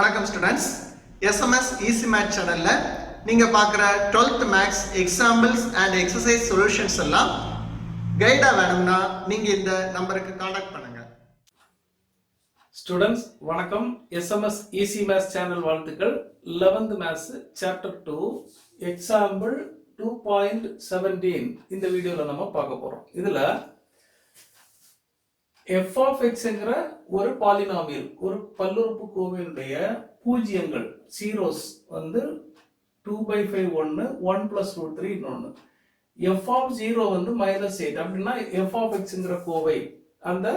வணக்கம் students. SMS easy math சேனல்ல நீங்க பார்க்குற 12th maths examples and exercise solutions எல்லாம் கைடா வேணும்னா நீங்க இந்த நம்பருக்கு காண்டாக்ட் பண்ணுங்க. ஸ்டூடெண்ட்ஸ் வணக்கம். எஸ்எம்எஸ் ஈஸி மேத்ஸ் சேனல் வாழ்த்துக்கள். 11th மேத்ஸ் சாப்டர் 2 எக்ஸாம்பிள் 2.17 இந்த வீடியோல நம்ம பார்க்க போறோம். இதுல f of x என்கிற ஒரு பாலினாமியல், ஒரு பல்லுறுப்புக்கோவையினுடைய பூஜ்ஜியங்கள் ஜீரோஸ் வந்து 2/5 ஒன்று, 1 + √3 இன்னொன்று. f of 0 வந்து -8 அப்படின்னா f of x என்கிற கோவை அந்த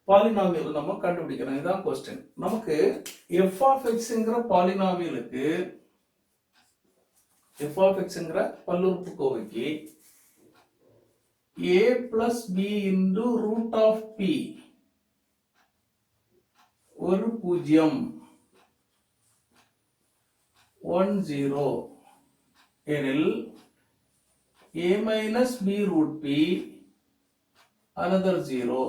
பாலினாமியல் நம்ம கண்டுபிடிக்கணும். இதுதான் கொஸ்டின். நமக்கு f of x என்கிற பாலினாமியலுக்கு f of x என்கிற பல்லுறுப்புக்கோவைக்கு a plus b into root of p ஒரு பூஜ்ஜியம் 1 0 எனில் a minus b root p another 0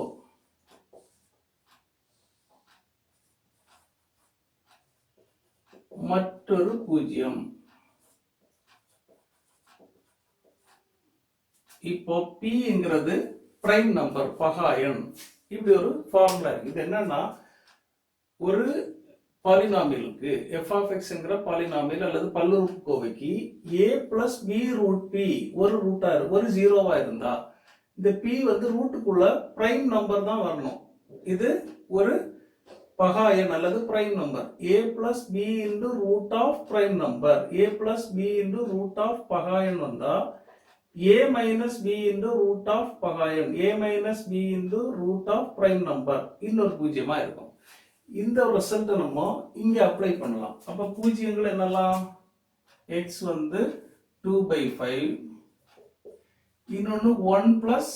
மற்றொரு பூஜ்ஜியம். இப்போ p என்கிறது பிரைம் நம்பர், பகா எண். இப்படி ஒரு ஃபார்முலா இருக்கு. இது என்னன்னா ஒரு பாலினாமியலுக்கு f of x என்கிற பாலினாமியல் அல்லது பல்லுறுப்புக்கோவைக்கு a plus b root p ஒரு ரூட்டா ஒரு ஜீரோவா இருந்தா இந்த p வந்து ரூட்டுக்குள்ள பிரைம் நம்பர் தான் வரணும். இது ஒரு பகா எண் அல்லது prime number. a plus b into root of prime number, a plus b into root of பகா எண் வந்தா a minus b into root of பகா எண், a minus b into root of prime number இன்னொரு பூஜ்ஜியமா இருக்கும். இந்த ரிசல்ட் நம்ம இங்க அப்ளை பண்ணலாம். அப்ப பூஜ்ஜியங்கள் என்னலாம்? x வந்து 2/5, இன்னொன்னு 1 plus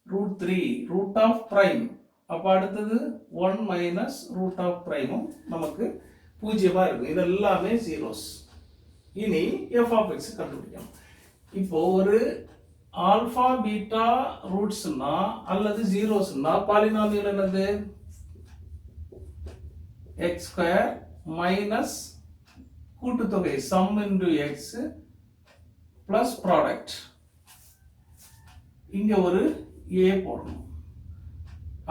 √3 root of prime. அப்ப அடுத்தது 1 minus root of prime நமக்கு பூஜ்ஜியமா இருக்கும். இது எல்லாமே ஜீரோஸ். இனி f of x கண்டுபிடிக்கணும். இப்போ ஒரு ஆல்பா பீட்டா ரூட்ஸ்னா அல்லது ஜீரோஸ்னா பாலினாமியல் என்னது? x ஸ்கொயர் மைனஸ் கூட்டுத்தொகை sum into x plus product. இங்க ஒரு a போடணும்.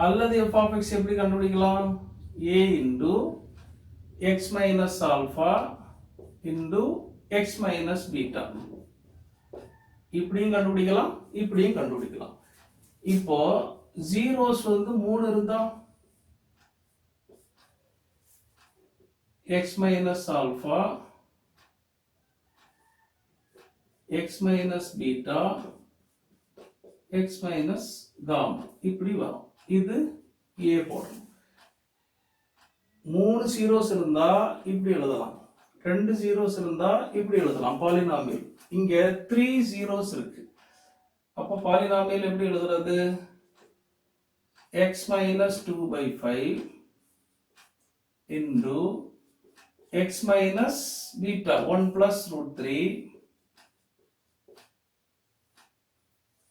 அல்லது f of x எப்படி கண்டுபிடிக்கலாம்? a into x minus alpha into x minus beta. இப்படியும் கண்டுபிடிக்கலாம், இப்படியும் கண்டுபிடிக்கலாம். இப்போ ஜீரோஸ் வந்து 3 இருந்தா x minus alpha, x minus beta, x minus gamma இப்படி வரும். இது a போடணும். 3 ஜீரோஸ் இருந்தா இப்படி எழுதலாம், 2 ஜீரோஸ் இருந்தா இப்படி எழுதலாம் பாலினாமியல். இங்க 3 ஜீரோஸ் இருக்கு. அப்ப பாலினாமியல் எப்படி எழுதுறது? x minus 2/5 into x minus beta 1 plus √3,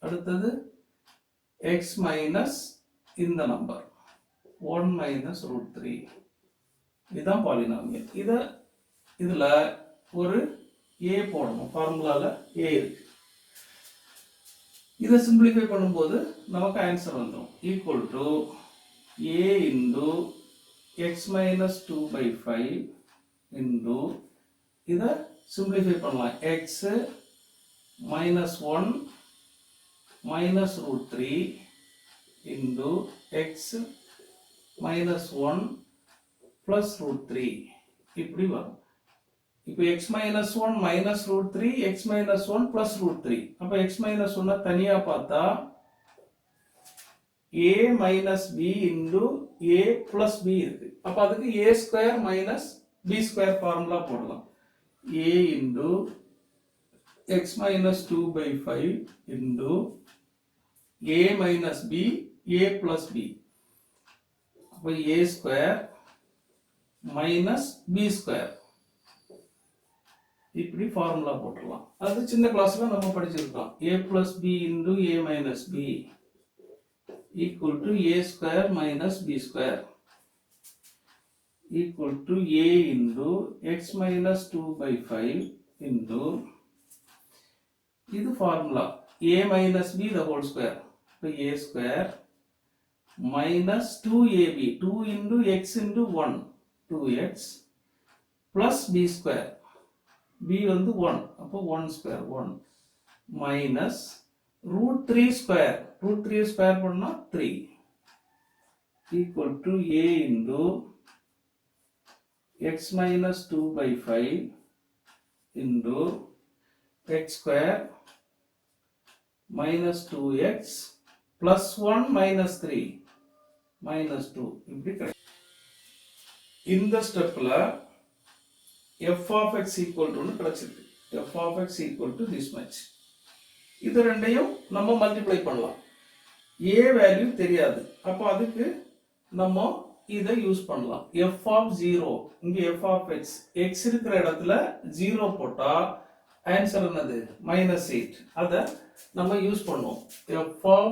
அடுத்தது x minus இந்த நம்பர் 1 minus √3. இதுதான் பாலினாமியல். இதுல ஒரு a போடணும். ஃபார்முலால a இருக்கு. இதை சிம்பிளிஃபை பண்ணும்போது நமக்கு ஆன்சர் வந்துடும். Equal to a into x minus 2/5 into இதை சிம்பிளிஃபை பண்ணலாம். x minus 1 minus √3 into x minus 1 plus √3 இப்படி வரும். இப்போ x minus 1 minus √3, x minus 1 plus √3. அப்ப x minus 1 தனியா பார்த்தா a minus b into a plus b இருக்கு. அப்ப அதுக்கு a square minus b square formula போடலாம். a into x minus 2/5 into a minus b, a plus b. அப்ப a square minus b square இப்படி formula போட்டுடலாம். அது சின்ன கிளாஸ்ல நம்ம படிச்சிருக்கோம். a plus b into a minus b equal to a square minus b square. equal to a into x minus 2 by 5 into இது formula a minus b the whole square. So a square minus 2ab 2 into x into 1 2x plus b square b வந்து 1 அப்போ 1 square 1 minus root 3 square root 3 square பண்ணா 3 equal to a into x minus 2 by 5 into x square minus 2x plus 1 minus 3 minus 2 இப்படி கிடைக்கும். இந்த ஸ்டெப்ல f of x equal to கிடைச்சிருக்கு. f of x equal to this much. இது ரெண்டையும் நம்ம multiply பண்ணலாம். a வேல்யூ தெரியாது. அப்போ அதுக்கு நம்ம இதை யூஸ் பண்ணலாம். f of 0 இங்க f of x x இருக்கிற இடத்துல 0 போட்டா ஆன்சர் என்னது -8. அத நம்ம யூஸ் பண்ணுவோம். f of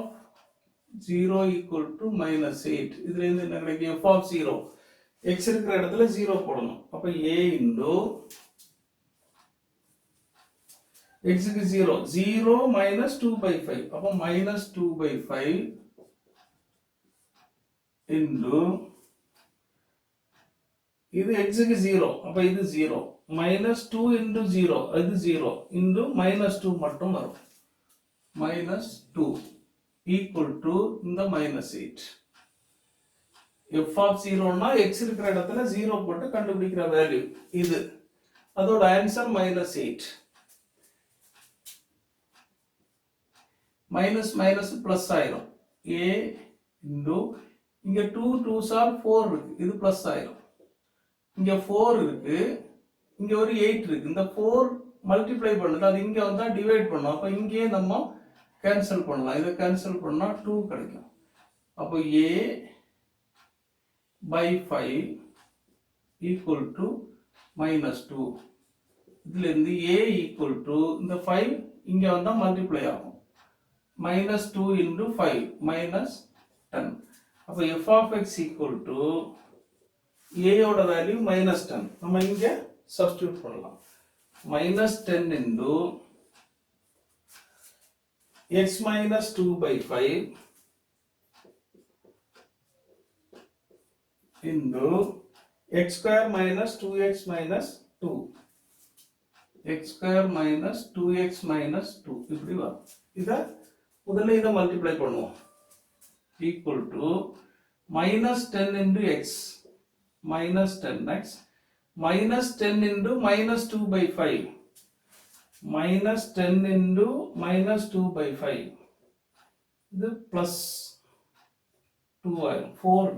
0 equal to -8. இதுல இருந்து என்ன கிடைக்கும்? f of 0 x இருக்கிற இடத்துல 0 போடணும். அப்ப a into x க்கு 0 0 minus 2 by 5 அப்ப minus 2 by 5 into இது x க்கு 0 அப்ப இது 0 minus 2 into 0 இது 0 into minus 2 மட்டும் வரும் minus 2 equal to இந்த minus 8 f of 0 னா x இருக்கிற இடத்துல 0 போட்டு கண்டுபிடிக்கிற வேல்யூ இது அதோட answer minus 8 minus minus plus ஆயிரும் a into இங்க 2 2s are 4 இருக்கு இது plus ஆயிரும் இங்க 4 இருக்கு இங்க ஒரு 8 இருக்கு இந்த 4 மல்டிப்ளை பண்ணுது அது இங்க வந்தா டிவைட் பண்ணும் அப்ப இங்கே நம்ம கேன்சல் பண்ணலாம் இத கேன்சல் பண்ணா 2 கிடைக்கும் அப்ப a by 5 equal to minus 2 இதுல இருந்து a equal to இந்த 5 இங்க வந்தா மல்டிப்ளை ஆகும் minus 2 into 5 minus 10 அப்ப f of x equal to a ஓட வேல்யூ minus 10 நம்ம இங்க சப்ஸ்டிட்யூட் பண்ணலாம் minus 10 into x minus 2 by 5 into x square minus 2x minus 2 x square minus 2x minus 2 இப்படி வரும் இத முதல்ல இத மல்டிப்ளை பண்ணுவோம் equal to minus 10 into x minus 10x minus 10 into minus 2 by 5 minus 10 into minus 2 by 5 இது plus 2 ஆயிரும் 4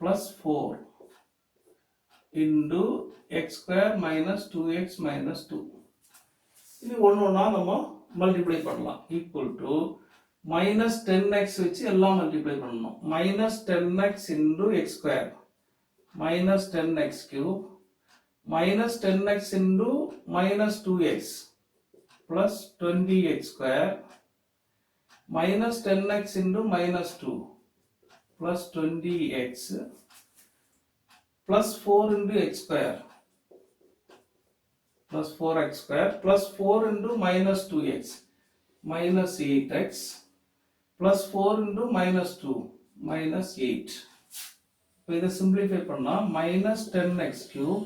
plus 4 into x square minus 2x minus 2 இது ஒண்ணா நம்ம மல்டிப்ளை பண்ணலாம் equal to minus 10x வச்சு எல்லாம் மல்டிப்ளை பண்ணணும் minus 10x into x square minus 10x cube minus 10x into minus 2x plus 20x square minus 10x into minus 2 plus 20x plus 4 into x square plus 4x square plus 4 into minus 2x minus 8x plus 4 into minus 2 minus 8 இப்போ இதை simplify பண்ணா minus 10x cube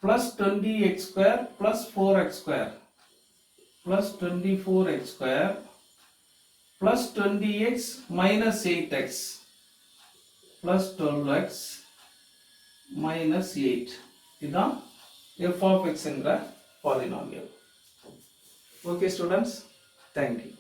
plus 20x square plus 4x square plus 24x square plus 20x minus 8x plus 12x minus 8 இதுதான் f of x என்ற polynomial. Okay students, thank you.